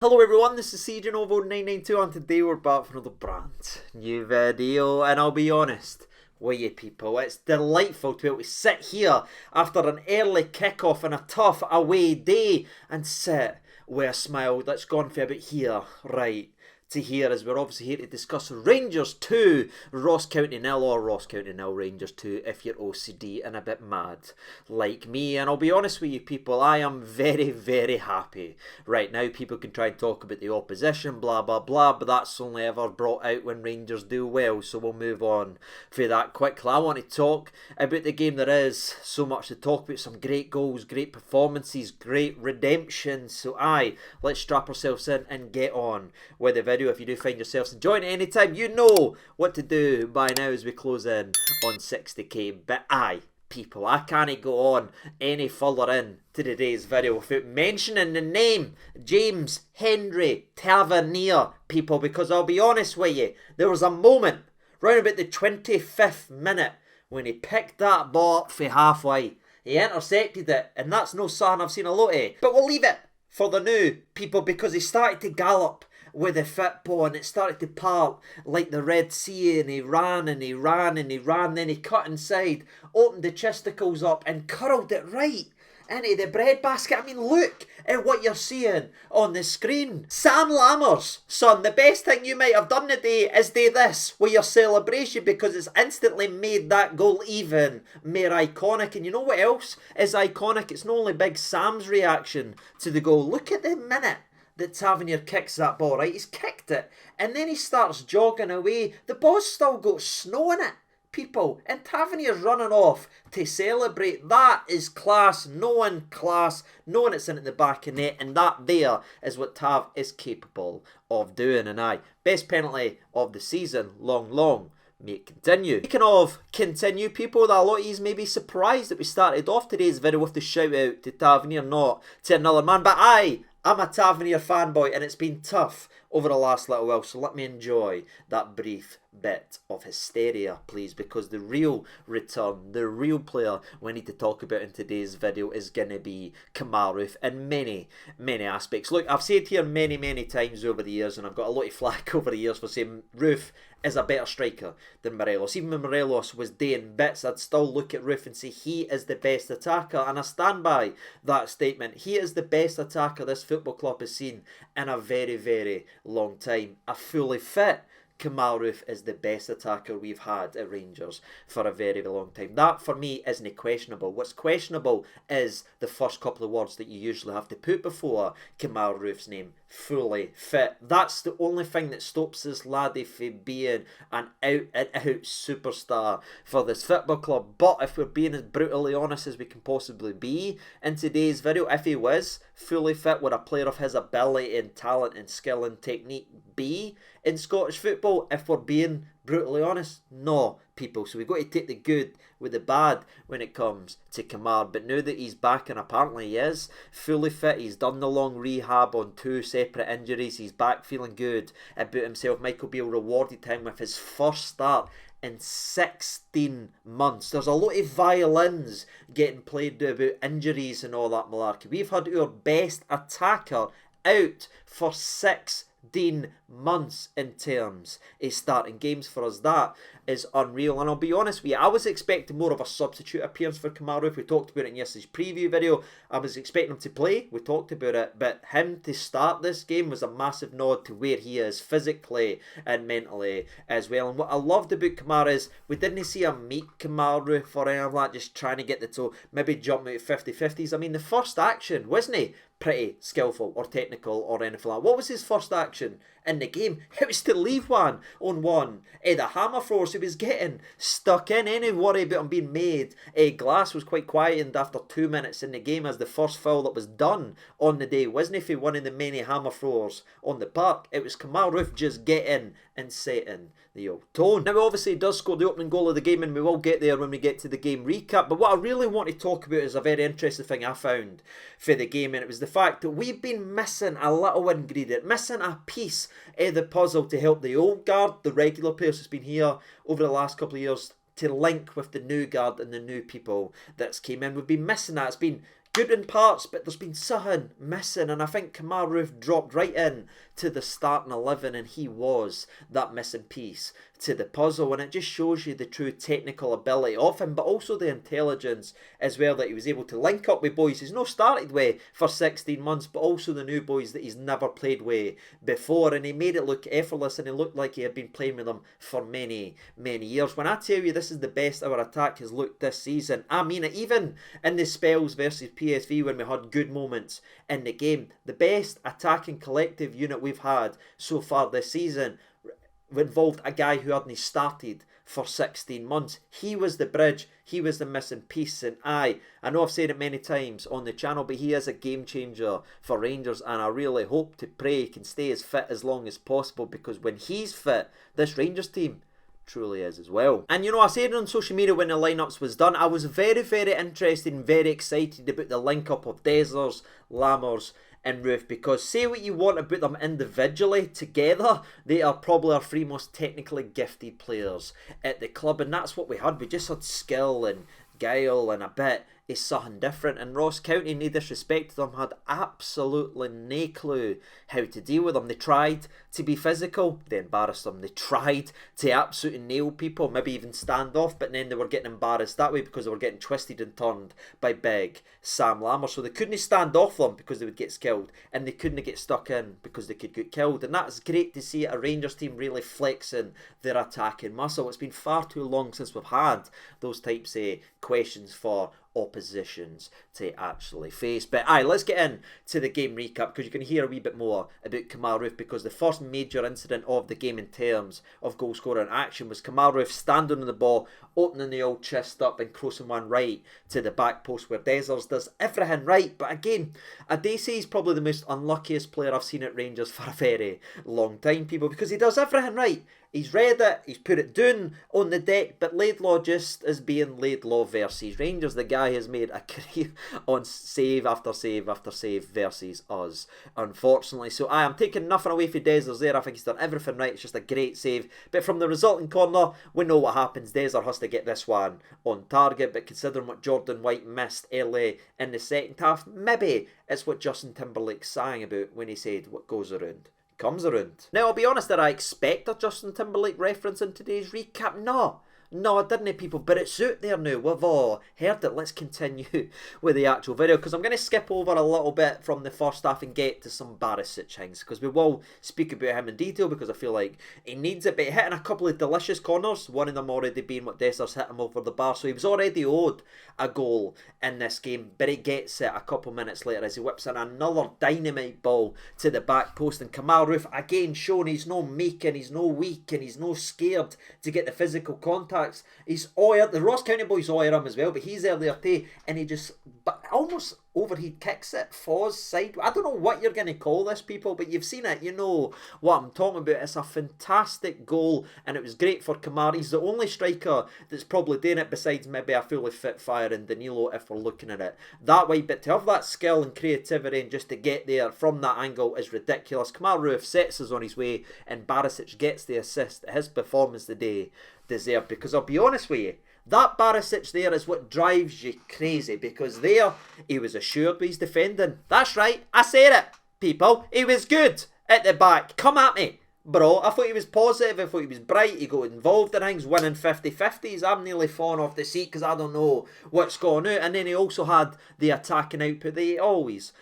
Hello everyone, this is CJNovo992 and today we're back for another brand new video, and I'll be honest with you people, it's delightful to be able to sit here after an early kickoff and a tough away day and sit with a smile that's gone for about here, right to here, as we're obviously here to discuss Rangers 2, Ross County 0, or Ross County 0, Rangers 2 if you're OCD and a bit mad like me. And I'll be honest with you people, I am very, very happy. Right now people can try and talk about the opposition, blah blah blah, but that's only ever brought out when Rangers do well, so we'll move on for that quickly. I want to talk about the game. There is so much to talk about, some great goals, great performances, great redemption, so let's strap ourselves in and get on with the video. If you do find yourselves enjoying it anytime, you know what to do by now as we close in on 60k. But people, I can't go on any further in to today's video without mentioning the name James Henry Tavernier, people, because I'll be honest with you, there was a moment round about the 25th minute when he picked that ball up for halfway. He intercepted it, and that's no something I've seen a lot of. But we'll leave it for the new people, because he started to gallop with the football and it started to part like the Red Sea, and he ran and he ran and he ran, then he cut inside, opened the chesticles up and curled it right into the bread basket. I mean, look at what you're seeing on the screen. Sam Lammers, son, the best thing you might have done today is do this with your celebration, because it's instantly made that goal even more iconic. And you know what else is iconic? It's not only Big Sam's reaction to the goal. Look at the minute that Tavernier kicks that ball, right? He's kicked it, and then he starts jogging away. The ball's still got snow in it, people, and Tavernier's running off to celebrate. That is class, knowing it's in at the back of net, and that there is what Tav is capable of doing. And best penalty of the season, long may it continue. Speaking of continue, people, that a lot of you may be surprised that we started off today's video with the shout out to Tavernier, not to another man, but I'm a Tavernier fanboy, and it's been tough over the last little while, so let me enjoy that brief bit of hysteria, please, because the real return, the real player we need to talk about in today's video is going to be Kamara in many aspects. Look, I've said here many times over the years, and I've got a lot of flack over the years for saying Roofe is a better striker than Morelos. Even when Morelos was doing bits, I'd still look at Roofe and say he is the best attacker, and I stand by that statement. He is the best attacker this football club has seen in a very long time. A fully fit Kamara is the best attacker we've had at Rangers for a very long time. That for me isn't questionable. What's questionable is the first couple of words that you usually have to put before Kamara's name: fully fit. That's the only thing that stops this laddie from being an out superstar for this football club. But if we're being as brutally honest as we can possibly be in today's video, if he was fully fit, would a player of his ability and talent and skill and technique be in Scottish football? If we're being brutally honest, no, people. So we've got to take the good with the bad when it comes to Kamara. But now that he's back, and apparently he is fully fit, he's done the long rehab on 2 separate injuries, he's back feeling good about himself. Michael Beale rewarded him with his first start in 16 months. There's a lot of violins getting played about injuries and all that malarkey. We've had our best attacker out for 16 months in terms of starting games for us. That is unreal, and I'll be honest with you, I was expecting more of a substitute appearance for Kamara. We talked about it in yesterday's preview video. I was expecting him to play, we talked about it, but him to start this game was a massive nod to where he is physically and mentally as well. And what I loved about Kamara is we didn't see him meet Kamara for any of that, just trying to get the toe, maybe jump out 50-50s. I mean, the first action, wasn't he pretty skillful or technical or anything like that? What was his first action in the game? It was to leave one on one. The hammer force he was getting stuck in. Any worry about him being made? Glass was quite quietened after 2 minutes in the game, as the first foul that was done on the day wasn't if he one of the many hammer throwers on the park. It was Kamara just getting and setting the old tone. Now, obviously, he does score the opening goal of the game, and we will get there when we get to the game recap. But what I really want to talk about is a very interesting thing I found for the game, and it was the fact that we've been missing a little ingredient, missing a piece of the puzzle to help the old guard, the regular players that's been here over the last couple of years, to link with the new guard and the new people that's came in. We've been missing that. It's been good in parts, but there's been something missing, and I think Kemar Roofe dropped right in to the starting 11, and he was that missing piece to the puzzle, and it just shows you the true technical ability of him, but also the intelligence as well, that he was able to link up with boys he's not started with for 16 months, but also the new boys that he's never played with before, and he made it look effortless, and he looked like he had been playing with them for many years. When I tell you this is the best our attack has looked this season, I mean it. Even in the spells versus PSV when we had good moments in the game, the best attacking collective unit we've had so far this season involved a guy who hadn't started for 16 months. He was the bridge, he was the missing piece, and I know I've said it many times on the channel, but he is a game changer for Rangers, and I really hope to pray he can stay as fit as long as possible, because when he's fit, this Rangers team truly is as well. And you know, I said on social media when the lineups was done, I was very interested and very excited about the link up of Dessers, Lammers and Roofe, because say what you want about them individually, together they are probably our three most technically gifted players at the club, and that's what we had. We just had skill and guile and a bit is something different, and Ross County, no disrespect to them, had absolutely no clue how to deal with them. They tried to be physical, they embarrassed them. They tried to absolutely nail people, maybe even stand off, but then they were getting embarrassed that way because they were getting twisted and turned by big Sam Lammer. So they couldn't stand off them because they would get skilled, and they couldn't get stuck in because they could get killed. And that's great to see a Rangers team really flexing their attacking muscle. It's been far too long since we've had those types of questions for oppositions to actually face. But aye, let's get in to the game recap, because you can hear a wee bit more about Kemar Roofe, because the first major incident of the game in terms of goal scoring action was Kemar Roofe standing on the ball, opening the old chest up and crossing one right to the back post, where Dessers does everything right. But again, I'd say he's probably the most unluckiest player I've seen at Rangers for a very long time, people, because he does everything right. He's read it, he's put it down on the deck, but Laidlaw just is being Laidlaw versus Rangers. The guy has made a career on save after save after save versus us, unfortunately. So I am taking nothing away from Dessers there. I think he's done everything right. It's just a great save. But from the resulting corner, we know what happens. Dessers has to get this one on target, but considering what Jordan White missed early in the second half, maybe it's what Justin Timberlake sang about when he said, "What goes around comes around." Now, I'll be honest, did I expect a Justin Timberlake reference in today's recap? No, I didn't, people, but it's out there now. We've all heard it. Let's continue with the actual video, because I'm going to skip over a little bit from the first half and get to some Barisic things, because we will speak about him in detail, because I feel like he needs it. But he hitting a couple of delicious corners, one of them already being what Dessers hit him over the bar, so he was already owed a goal in this game, but he gets it a couple minutes later as he whips in another dynamite ball to the back post, and Kemar Roofe again showing he's no meek and he's no weak and he's no scared to get the physical contact. He's oiled, the Ross County boys oil him as well, but he's earlier too, and he just almost overhead kicks it, falls side. I don't know what you're going to call this, people, but you've seen it, you know what I'm talking about. It's a fantastic goal, and it was great for Kamara. He's the only striker that's probably doing it, besides maybe a fully fit Fire and Danilo, if we're looking at it that way. But to have that skill and creativity and just to get there from that angle is ridiculous. Kemar Roofe sets us on his way, and Barisic gets the assist. His performance today deserved, because I'll be honest with you, that Barisic there is what drives you crazy, because there he was assured with his defending. That's right, I said it, people. He was good at the back. Come at me, bro. I thought he was positive, I thought he was bright, he got involved in things, winning 50-50s. I'm nearly falling off the seat because I don't know what's going on. And then he also had the attacking output that he always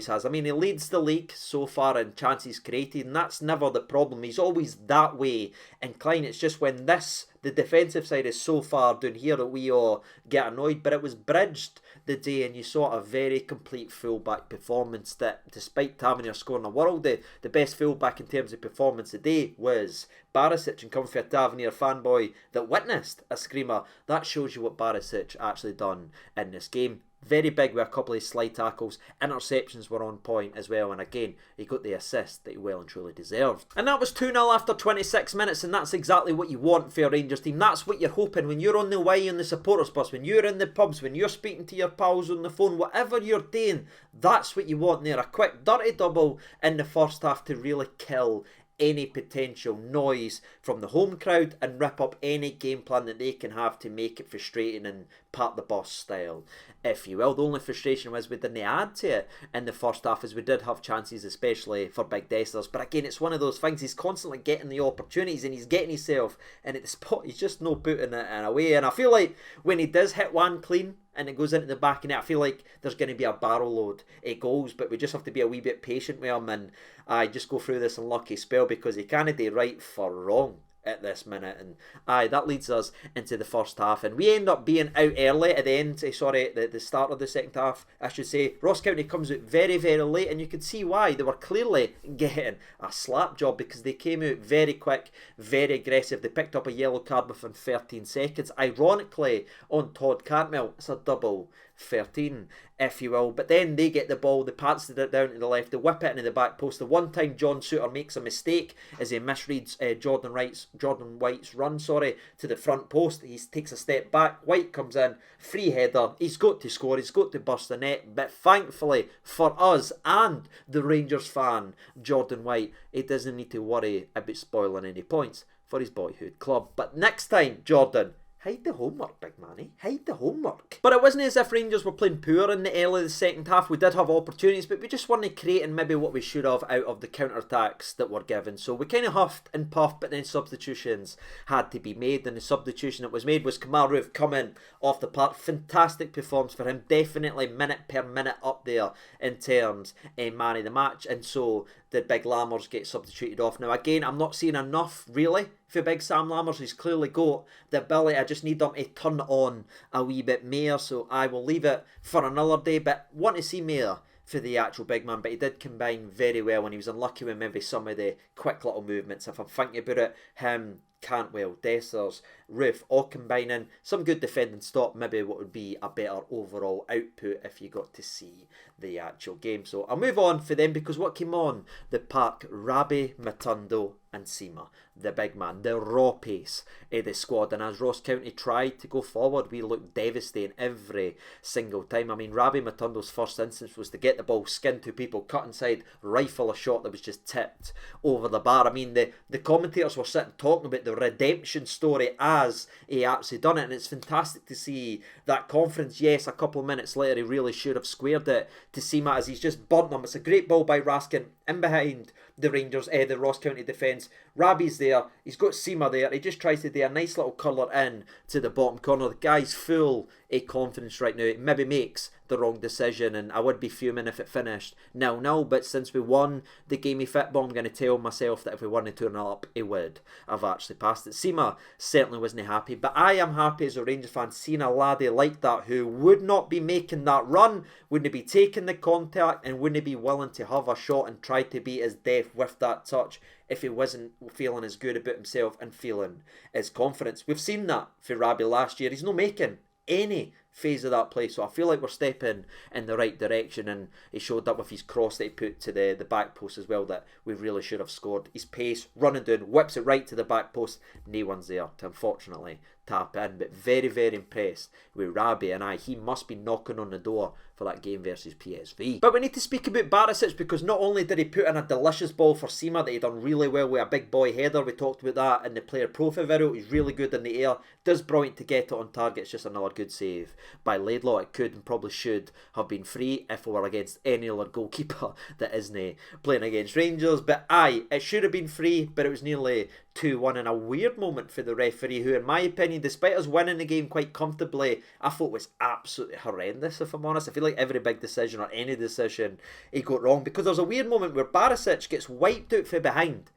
has. I mean, he leads the league so far in chances created, and that's never the problem. He's always that way inclined. It's just when the defensive side is so far down here that we all get annoyed. But it was bridged the day, and you saw a very complete fullback performance, that despite Tavernier scoring a world, the best fullback in terms of performance today was Barisic, and coming for a Tavernier fanboy that witnessed a screamer, that shows you what Barisic actually done in this game. Very big with a couple of slide tackles. Interceptions were on point as well, and again he got the assist that he well and truly deserved. And that was 2-0 after 26 minutes, and that's exactly what you want for a Rangers team. That's what you're hoping when you're on the way on the supporters bus, when you're in the pubs, when you're speaking to your pals on the phone, whatever you're doing, that's what you want there. A quick dirty double in the first half to really kill any potential noise from the home crowd and rip up any game plan that they can have to make it frustrating and part the bus style, if you will. The only frustration was we didn't add to it in the first half, as we did have chances, especially for Big Dessers. But again, it's one of those things, he's constantly getting the opportunities and he's getting himself in at the spot, he's just no putting it away. And I feel like when he does hit one clean and it goes into the back of net, I feel like there's going to be a barrel load of goals, but we just have to be a wee bit patient with him and just go through this unlucky spell, because he can't do right for wrong at this minute. And that leads us into the first half, and we end up being out early at the end, the start of the second half, I should say. Ross County comes out very, very late, and you can see why. They were clearly getting a slap job, because they came out very quick, very aggressive. They picked up a yellow card within 13 seconds. Ironically, on Todd Cartmel, it's a double 13, if you will. But then they get the ball, they pass it down to the left, they whip it into the back post. The one time John Suter makes a mistake as he misreads Jordan White's run to the front post. He takes a step back, White comes in, free header, he's got to score, he's got to burst the net. But thankfully for us and the Rangers fan, Jordan White, he doesn't need to worry about spoiling any points for his boyhood club. But next time, Jordan, hide the homework, big manny. Hide the homework. But it wasn't as if Rangers were playing poor in the early of the second half. We did have opportunities, but we just weren't creating maybe what we should have out of the counter-attacks that were given. So we kind of huffed and puffed, but then substitutions had to be made. And the substitution that was made was Kamara Roofe coming off the park. Fantastic performance for him. Definitely minute per minute up there in terms of man of the match. And so the Big Lammers get substituted off. Now again, I'm not seeing enough really for Big Sam Lammers. He's clearly got the ability. I just need him to turn it on a wee bit more, so I will leave it for another day. But want to see more for the actual big man. But he did combine very well, and he was unlucky with maybe some of the quick little movements. If I'm thinking about it, him, Cantwell, Dessers, Roofe, all combining some good defending stop, maybe what would be a better overall output if you got to see the actual game. So I'll move on for them, because what came on the park, Rabi, Matundo and Sima, the big man, the raw pace of the squad. And as Ross County tried to go forward, we looked devastating every single time. I mean, Rabi Matundo's first instance was to get the ball, skin two people, cut inside, rifle a shot that was just tipped over the bar. I mean, the commentators were sitting talking about the redemption story as he actually done it, and it's fantastic to see that confidence. Yes, a couple of minutes later he really should have squared it to Sima as he's just burnt them. It's a great ball by Raskin in behind the Rangers, the Ross County defence. Rabi's there, he's got Sima there, he just tries to do a nice little curler in to the bottom corner. The guy's full of confidence right now. It maybe makes the wrong decision, and I would be fuming if it finished 0-0, but since we won the game of football, I'm going to tell myself that if we won the 2-0 up, he would have actually passed it. Sima certainly wasn't happy, but I am happy as a Rangers fan seeing a laddie like that who would not be making that run, wouldn't be taking the contact, and wouldn't be willing to have a shot and try to beat his death with that touch if he wasn't feeling as good about himself and feeling his confidence. We've seen that for Rabi last year. He's not making any phase of that play, so I feel like we're stepping in the right direction, and he showed that with his cross that he put to the back post as well, that we really should have scored. His pace, running down, whips it right to the back post, no one's there to unfortunately tap in. But very, very impressed with Rabi, and he must be knocking on the door for that game versus PSV. But we need to speak about Barisic, because not only did he put in a delicious ball for Sima that he done really well with a big boy header, we talked about that in the player profile video, he's really good in the air, does brilliant to get it on target. It's just another good save by Laidlaw. It could and probably should have been free if we were against any other goalkeeper that isn't playing against Rangers. But it should have been free, but it was nearly 2-1 in a weird moment for the referee, who in my opinion, despite us winning the game quite comfortably, I thought was absolutely horrendous, if I'm honest. I feel like every big decision or any decision he got wrong, because there's a weird moment where Barisic gets wiped out from behind.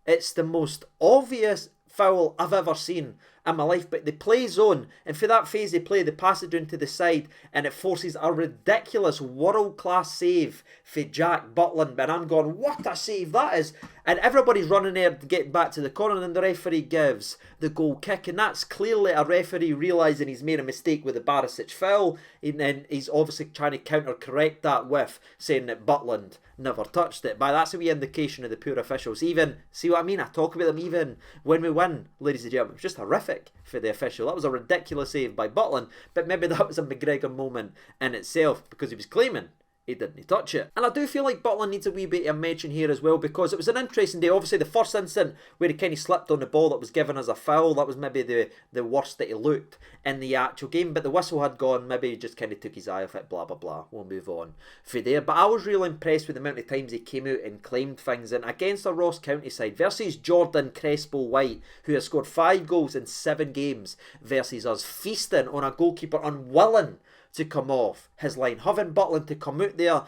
It's the most obvious foul I've ever seen in my life, but they play zone, and for that phase they play, they pass it down to the side, and it forces a ridiculous world-class save for Jack Butland. And I'm going, what a save that is! And everybody's running there to get back to the corner, and then the referee gives the goal kick, and that's clearly a referee realising he's made a mistake with the Barisic foul, and then he's obviously trying to counter-correct that with saying that Butland never touched it. But that's a wee indication of the poor officials. Even, see what I mean? I talk about them even when we win, ladies and gentlemen. It was just horrific for the official. That was a ridiculous save by Butland, but maybe that was a McGregor moment in itself, because he was claiming he didn't touch it. And I do feel like Butland needs a wee bit of mention here as well, because it was an interesting day. Obviously, the first incident where he kind of slipped on the ball that was given as a foul, that was maybe the worst that he looked in the actual game. But the whistle had gone, maybe he just kind of took his eye off it, blah, blah, blah. We'll move on from there. But I was really impressed with the amount of times he came out and claimed things. And against the Ross County side, versus Jordan Crespo-White, who has scored 5 goals in 7 games, versus us feasting on a goalkeeper unwilling to come off his line. Having Butland to come out there,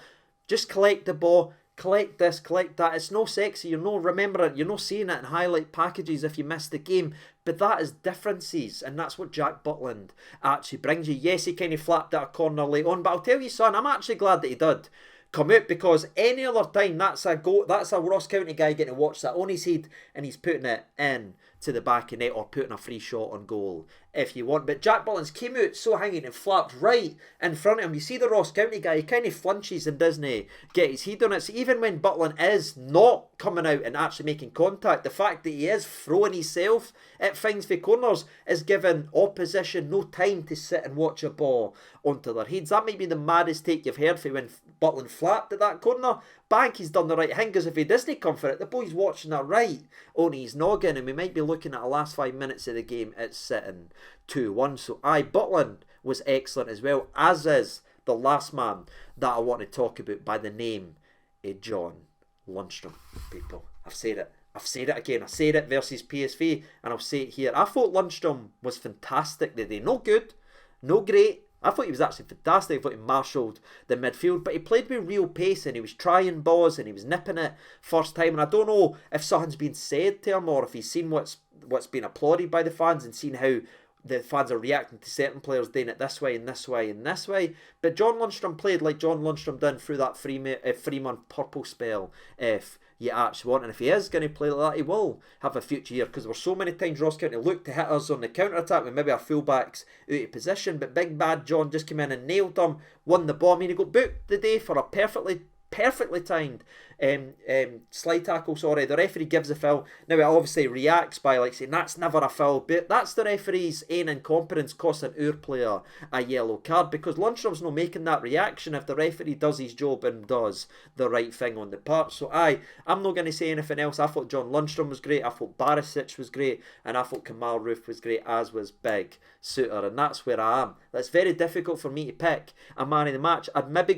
just collect the ball, collect this, collect that. It's no sexy, you're no remembering, you're not seeing it in highlight packages if you missed the game, but that is differences, and that's what Jack Butland actually brings you. Yes, he kind of flapped at a corner late on, but I'll tell you, son, I'm actually glad that he did come out, because any other time that's a Ross County guy getting to watch that on his head and he's putting it in to the back of net or putting a free shot on goal if you want. But Jack Butland's came out so hanging and flapped right in front of him. You see the Ross County guy, he kind of flinches and doesn't get his head on it. So even when Butland is not coming out and actually making contact, the fact that he is throwing himself at things for corners is giving opposition no time to sit and watch a ball onto their heads. That might be the maddest take you've heard for when Butland flapped at that corner. Bank, he's done the right thing, because if he doesn't come for it, the boy's watching that right on his noggin, and we might be looking at the last 5 minutes of the game, it's sitting 2-1. So Butland was excellent as well, as is the last man that I want to talk about by the name of John Lundstrom. People, I've said it again. I said it versus PSV, and I'll say it here. I thought Lundstrom was fantastic today. No good, no great. I thought he was actually fantastic. I thought he marshalled the midfield, but he played with real pace, and he was trying balls, and he was nipping it first time. And I don't know if something's been said to him, or if he's seen what's been applauded by the fans and seen how the fans are reacting to certain players doing it this way and this way and this way. But John Lundstrom played like John Lundstrom did through that 3-month purple spell, if you actually want. And if he is going to play like that, he will have a future here, because there were so many times Ross County looked to hit us on the counter-attack with maybe our full-backs out of position, but big bad John just came in and nailed them, won the ball. I mean, he got booked the day for a perfectly timed slide tackle. Sorry, the referee gives a foul. Now he obviously reacts by like saying that's never a foul, but that's the referee's own incompetence costing our player a yellow card, because Lundstrom's not making that reaction if the referee does his job and does the right thing on the part. So I'm not going to say anything else. I thought John Lundstrom was great, I thought Barisic was great, and I thought Kemar Roofe was great, as was Big Suter, and that's where I am. That's very difficult for me to pick a man of the match. I'd maybe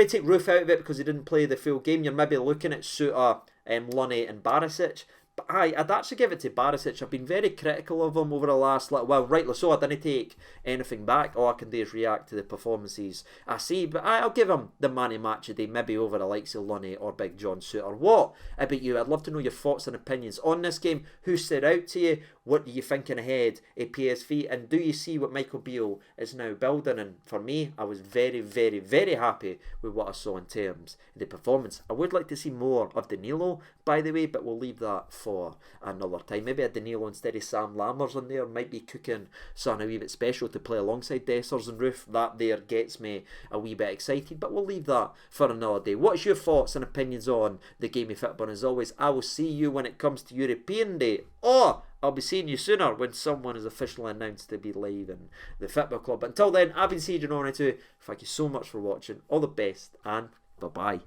take Roofe out of it because he didn't play the full game. You're maybe looking at Suter, Lunny and Barisic. But I'd actually give it to Barisic. I've been very critical of him over the last little while. Rightly so, I didn't take anything back. All I can do is react to the performances I see. But I'll give him the man of match of the day, maybe over the likes of Lunny or Big John Suter. What about you? I'd love to know your thoughts and opinions on this game. Who stood out to you? What are you thinking ahead at PSV? And do you see what Michael Beale is now building? And for me, I was very, very, very happy with what I saw in terms of the performance. I would like to see more of Danilo, by the way, but we'll leave that for another time. Maybe a Danilo instead of Sam Lammers in there might be cooking something a wee bit special to play alongside Dessers and Roofe. That there gets me a wee bit excited, but we'll leave that for another day. What's your thoughts and opinions on the game of football? And as always, I will see you when it comes to European Day, or I'll be seeing you sooner when someone is officially announced to be live in the football club. But until then, I've been CJ92. Thank you so much for watching. All the best, and bye-bye.